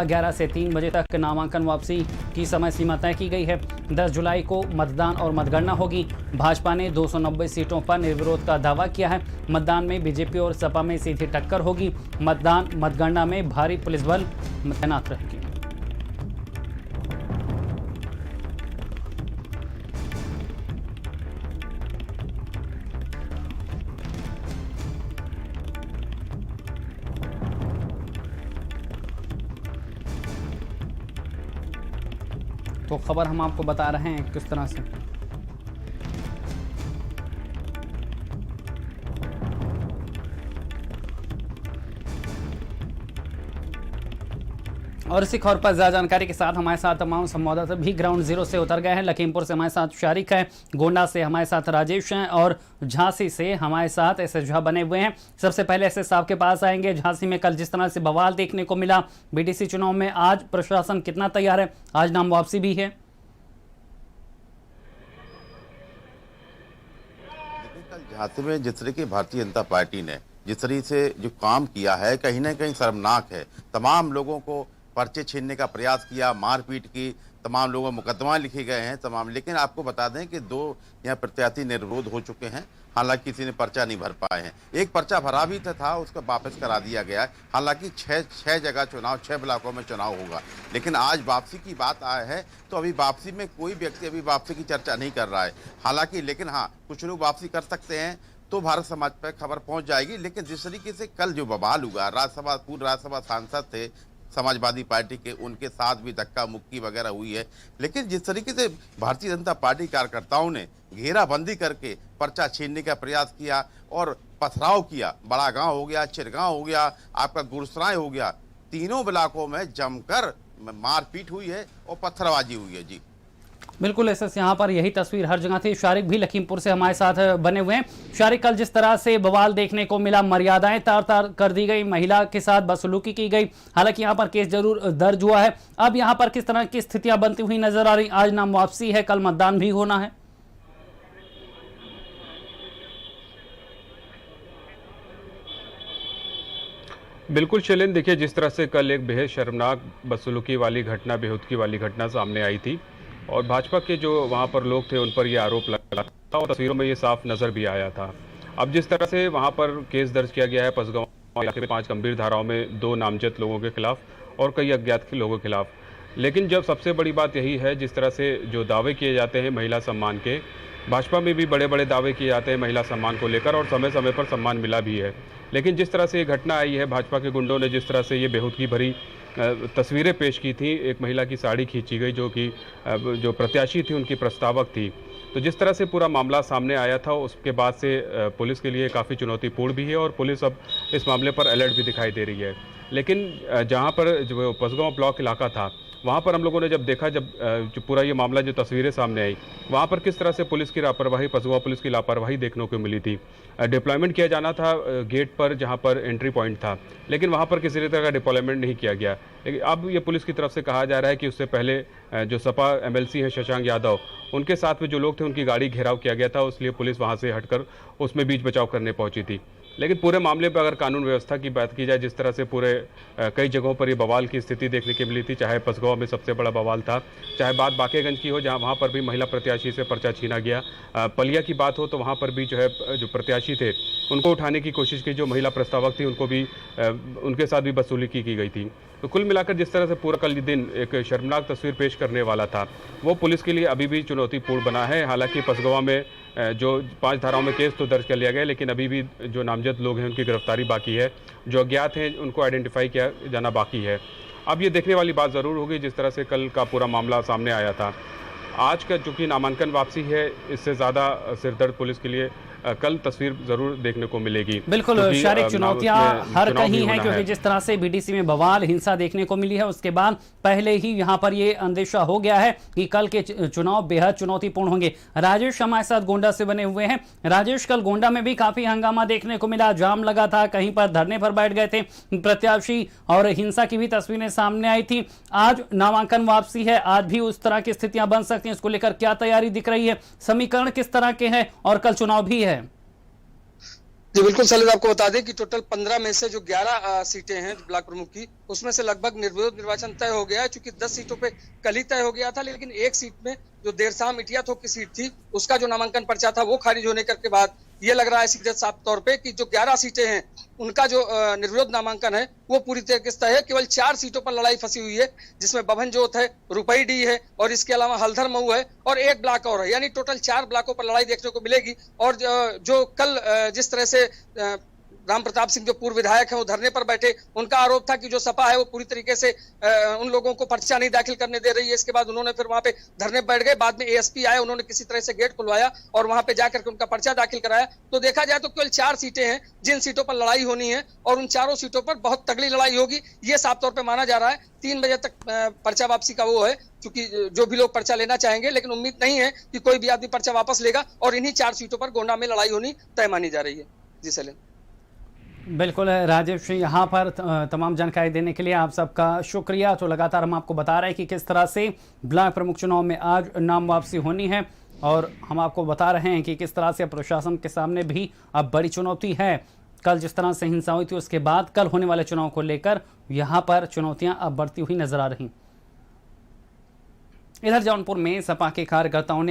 11 से 3 बजे तक नामांकन वापसी की समय सीमा तय की गई है। 10 जुलाई को मतदान और मतगणना होगी। भाजपा ने 290 सीटों पर निर्विरोध का दावा किया है। मतदान में बीजेपी और सपा में सीधी टक्कर होगी। मतदान मतगणना में भारी पुलिस बल तैनात रहेगी। तो खबर हम आपको बता रहे हैं किस तरह से। और इसी खबर पर ज्यादा जानकारी के साथ हमारे साथ तमाम संवाददाता भी ग्राउंड जीरो से उतर गए हैं। लखीमपुर से हमारे साथ शारिक है, गोंडा से हमारे साथ राजेश हैं और झांसी से हमारे साथ एसएस बने हुए हैं। सबसे पहले एसएस साहब के पास आएंगे। झांसी में कल जिस तरह से बवाल देखने को मिला बीडीसी चुनाव में, आज प्रशासन कितना तैयार है? आज नाम वापसी भी है। झांसी में जिस तरह की भारतीय जनता पार्टी ने जिस तरह से जो काम किया है, कहीं ना कहीं शर्मनाक है। तमाम लोगों को पर्चे छीनने का प्रयास किया, मारपीट की, तमाम लोगों मुकदमा लिखे गए हैं तमाम। लेकिन आपको बता दें कि 2 यहाँ प्रत्याशी निर्विरोध हो चुके हैं, हालांकि किसी ने पर्चा नहीं भर पाए हैं। एक पर्चा भरा भी था, उसका वापस करा दिया गया है। हालांकि 6 जगह चुनाव, 6 ब्लॉकों में चुनाव होगा। लेकिन आज वापसी की बात आया है तो अभी वापसी में कोई व्यक्ति अभी वापसी की चर्चा नहीं कर रहा है। हालांकि लेकिन हाँ, कुछ लोग वापसी कर सकते हैं तो भारत समाज पर खबर पहुंच जाएगी। लेकिन जिस तरीके से कल जो बवाल हुआ, पूर्व राज्यसभा सांसद थे समाजवादी पार्टी के, उनके साथ भी धक्का मुक्की वगैरह हुई है। लेकिन जिस तरीके से भारतीय जनता पार्टी कार्यकर्ताओं ने घेराबंदी करके पर्चा छीनने का प्रयास किया और पथराव किया, बड़ा गांव हो गया, चिरगांव हो गया, आपका गुरसराय हो गया, तीनों ब्लॉकों में जमकर मारपीट हुई है और पत्थरबाजी हुई है। जी बिल्कुल एसएस, यहाँ पर यही तस्वीर हर जगह थी। शारिक भी लखीमपुर से हमारे साथ बने हुए हैं। शारिक, कल जिस तरह से बवाल देखने को मिला, मर्यादाएं तार तार कर दी गई, महिला के साथ बदसलूकी की गई। हालांकि यहाँ पर केस जरूर दर्ज हुआ है। अब यहाँ पर किस तरह की स्थितियां बनती हुई नजर आ रही? आज नाम वापसी है, कल मतदान भी होना है। बिल्कुल शैलेंद्र, देखिए जिस तरह से कल एक बेहद शर्मनाक बदसलूकी वाली घटना, बेहूदगी वाली घटना सामने आई थी और भाजपा के जो वहाँ पर लोग थे उन पर ये आरोप लगा था और तस्वीरों में ये साफ नज़र भी आया था। अब जिस तरह से वहाँ पर केस दर्ज किया गया है पसगांव इलाके में 5 गंभीर धाराओं में 2 नामजद लोगों के खिलाफ और कई अज्ञात लोगों के खिलाफ। लेकिन जब सबसे बड़ी बात यही है, जिस तरह से जो दावे किए जाते हैं महिला सम्मान के, भाजपा में भी बड़े बड़े दावे किए जाते हैं महिला सम्मान को लेकर और समय समय पर सम्मान मिला भी है। लेकिन जिस तरह से ये घटना आई है, भाजपा के गुंडों ने जिस तरह से ये बेहूदगी भरी तस्वीरें पेश की थी, एक महिला की साड़ी खींची गई जो कि जो प्रत्याशी थी उनकी प्रस्तावक थी। तो जिस तरह से पूरा मामला सामने आया था, उसके बाद से पुलिस के लिए काफ़ी चुनौतीपूर्ण भी है और पुलिस अब इस मामले पर अलर्ट भी दिखाई दे रही है। लेकिन जहां पर जो पसगांव ब्लॉक इलाका था, वहां पर हम लोगों ने जब देखा, जो पूरा ये मामला, जो तस्वीरें सामने आई, वहां पर किस तरह से पुलिस की लापरवाही, पसगांव पुलिस की लापरवाही देखने को मिली थी। डिप्लॉयमेंट किया जाना था गेट पर जहां पर एंट्री पॉइंट था, लेकिन वहां पर किसी तरह का डिप्लॉयमेंट नहीं किया गया। लेकिन अब ये पुलिस की तरफ से कहा जा रहा है कि उससे पहले जो सपा एमएलसी हैं शशांक यादव, उनके साथ में जो लोग थे उनकी गाड़ी घेराव किया गया था, इसलिए पुलिस वहां से हटकर उसमें बीच बचाव करने पहुंची थी। लेकिन पूरे मामले पर अगर कानून व्यवस्था की बात की जाए, जिस तरह से पूरे कई जगहों पर ये बवाल की स्थिति देखने को मिली थी, चाहे पसगांव में सबसे बड़ा बवाल था, चाहे बात बाकेगंज की हो जहां वहां पर भी महिला प्रत्याशी से पर्चा छीना गया, पलिया की बात हो तो वहां पर भी जो है जो प्रत्याशी थे उनको उठाने की कोशिश की, जो महिला प्रस्तावक थी उनको भी उनके साथ भी वसूली की गई थी। तो कुल मिलाकर जिस तरह से पूरा कल दिन एक शर्मनाक तस्वीर पेश करने वाला था, वो पुलिस के लिए अभी भी चुनौतीपूर्ण बना है। हालांकि पसगांव में जो 5 धाराओं में केस तो दर्ज कर लिया गया, लेकिन अभी भी जो नामजद लोग हैं उनकी गिरफ्तारी बाकी है, जो अज्ञात हैं उनको आइडेंटिफाई किया जाना बाकी है। अब ये देखने वाली बात ज़रूर होगी जिस तरह से कल का पूरा मामला सामने आया था। आज का चूँकि नामांकन वापसी है, इससे ज़्यादा सिरदर्द पुलिस के लिए कल तस्वीर जरूर देखने को मिलेगी। बिल्कुल शारीरिक चुनौतियां हर कहीं हैं, क्योंकि जिस तरह से बीडीसी में बवाल, हिंसा देखने को मिली है, उसके बाद पहले ही यहां पर ये अंदेशा हो गया है कि कल के चुनाव बेहद चुनौतीपूर्ण होंगे। राजेश हमारे साथ गोंडा से बने हुए हैं। राजेश, कल गोंडा में भी काफी हंगामा देखने को मिला, जाम लगा था, कहीं पर धरने पर बैठ गए थे प्रत्याशी और हिंसा की भी तस्वीरें सामने आई थी। आज नामांकन वापसी है, आज भी उस तरह की स्थितियां बन सकती हैं, इसको लेकर क्या तैयारी दिख रही है? समीकरण किस तरह के हैं और कल चुनाव भी है? जी बिल्कुल सलील, आपको बता दें कि टोटल 15 में से जो 11 सीटें हैं ब्लॉक प्रमुख की, उसमें से लगभग निर्विरोध निर्वाचन तय हो गया है। चूंकि 10 सीटों पे कल ही तय हो गया था, लेकिन एक सीट में जो देर शाम इटिया थोक की सीट थी, उसका जो नामांकन पर्चा था वो खारिज होने के बाद ये लग रहा है सीधे साफ तौर पे कि जो 11 सीटें हैं उनका जो निर्विरोध नामांकन है वो पूरी तरीके से तय है। केवल 4 सीटों पर लड़ाई फंसी हुई है, जिसमें बभनजोत है, रुपईडीह है और इसके अलावा हल्दर मऊ है और एक ब्लॉक और है। यानी टोटल 4 ब्लॉकों पर लड़ाई देखने को मिलेगी। और जो कल जिस तरह से राम प्रताप सिंह जो पूर्व विधायक हैं वो धरने पर बैठे, उनका आरोप था कि जो सपा है वो पूरी तरीके से उन लोगों को पर्चा नहीं दाखिल करने दे रही है। इसके बाद उन्होंने फिर वहां पे धरने बैठ गए। बाद में एएसपी आए, उन्होंने किसी तरह से गेट खुलवाया और वहां पे जाकर के उनका पर्चा दाखिल कराया। तो देखा जाए तो केवल 4 सीटें हैं जिन सीटों पर लड़ाई होनी है और उन चारों सीटों पर बहुत तगड़ी लड़ाई होगी, ये साफ तौर पर माना जा रहा है। 3 बजे तक पर्चा वापसी का वो है, क्योंकि जो भी लोग पर्चा लेना चाहेंगे, लेकिन उम्मीद नहीं है कि कोई भी आदमी पर्चा वापस लेगा और इन्हीं 4 सीटों पर गोंडा में लड़ाई होनी तय मानी जा रही है। जी सलीम। बिल्कुल राजेश, यहाँ पर तमाम जानकारी देने के लिए आप सबका शुक्रिया। तो लगातार हम आपको बता रहे हैं कि किस तरह से ब्लॉक प्रमुख चुनाव में आज नाम वापसी होनी है और हम आपको बता रहे हैं कि किस तरह से प्रशासन के सामने भी अब बड़ी चुनौती है। कल जिस तरह से हिंसा हुई थी, उसके बाद कल होने वाले चुनाव को लेकर यहाँ पर चुनौतियाँ अब बढ़ती हुई नजर आ रही। इधर जौनपुर में सपा के कार्यकर्ताओं ने